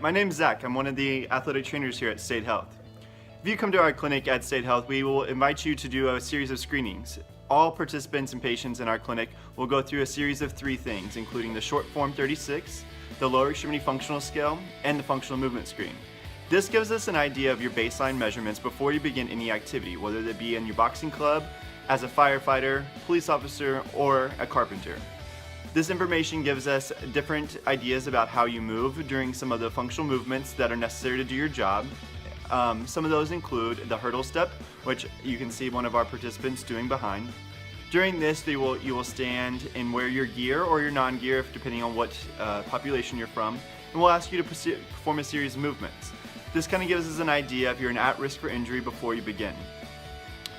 my name's Zach. I'm one of the athletic trainers here at State Health. If you come to our clinic at State Health, we will invite you to do a series of screenings. All participants and patients in our clinic will go through a series of 3 things, including the short form 36, the lower extremity functional scale, and the functional movement screen. This gives us an idea of your baseline measurements before you begin any activity, whether it be in your boxing club, as a firefighter, police officer, or a carpenter. This information gives us different ideas about how you move during some of the functional movements that are necessary to do your job. Some of those include the hurdle step, which you can see one of our participants doing behind. During this, you will stand and wear your gear or your non-gear, depending on what population you're from, and we'll ask you to perform a series of movements. This kind of gives us an idea if you're at risk for injury before you begin.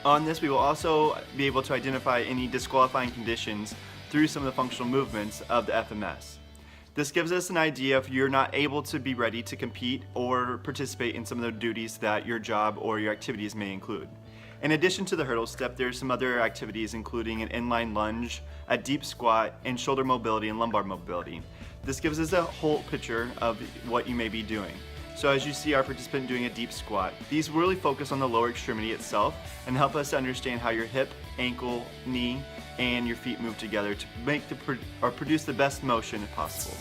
On this, we will also be able to identify any disqualifying conditions through some of the functional movements of the FMS. This gives us an idea if you're not able to be ready to compete or participate in some of the duties that your job or your activities may include. In addition to the hurdle step, there's some other activities including an inline lunge, a deep squat, and shoulder mobility and lumbar mobility. This gives us a whole picture of what you may be doing. So as you see our participant doing a deep squat, these really focus on the lower extremity itself and help us to understand how your hip, ankle, knee, and your feet move together to produce the best motion possible.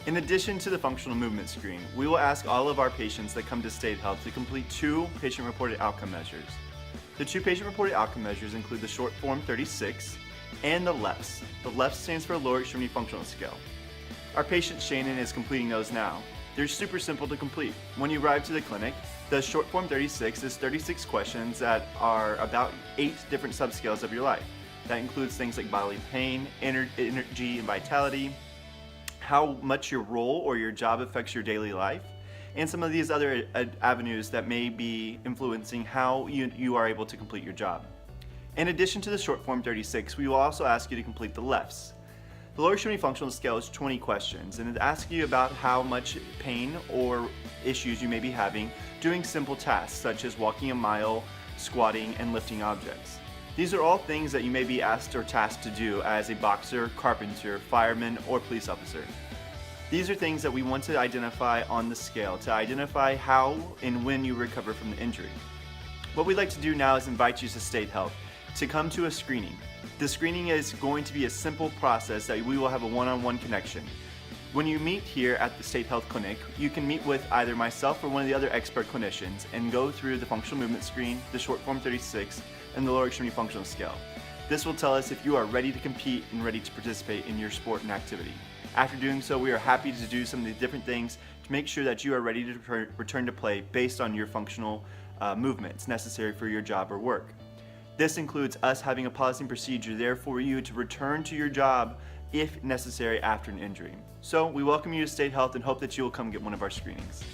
In addition to the functional movement screen, we will ask all of our patients that come to State Health to complete 2 patient-reported outcome measures. The 2 patient-reported outcome measures include the short form 36 and the LEFS. The LEFS stands for lower extremity functional scale. Our patient Shannon is completing those now. They're super simple to complete. When you arrive to the clinic, the short form 36 is 36 questions that are about 8 different subscales of your life. That includes things like bodily pain, energy and vitality, how much your role or your job affects your daily life, and some of these other avenues that may be influencing how you are able to complete your job. In addition to the short form 36, we will also ask you to complete the LEFS. The lower extremity functional scale is 20 questions, and it asks you about how much pain or issues you may be having doing simple tasks such as walking a mile, squatting, and lifting objects. These are all things that you may be asked or tasked to do as a boxer, carpenter, fireman, or police officer. These are things that we want to identify on the scale to identify how and when you recover from the injury. What we'd like to do now is invite you to State Health to come to a screening. The screening is going to be a simple process that we will have a one-on-one connection. When you meet here at the State Health Clinic, you can meet with either myself or one of the other expert clinicians and go through the functional movement screen, the short form 36, and the lower extremity functional scale. This will tell us if you are ready to compete and ready to participate in your sport and activity. After doing so, we are happy to do some of the different things to make sure that you are ready to return to play based on your functional movements necessary for your job or work. This includes us having a policy and procedure there for you to return to your job if necessary after an injury. So we welcome you to State Health and hope that you will come get one of our screenings.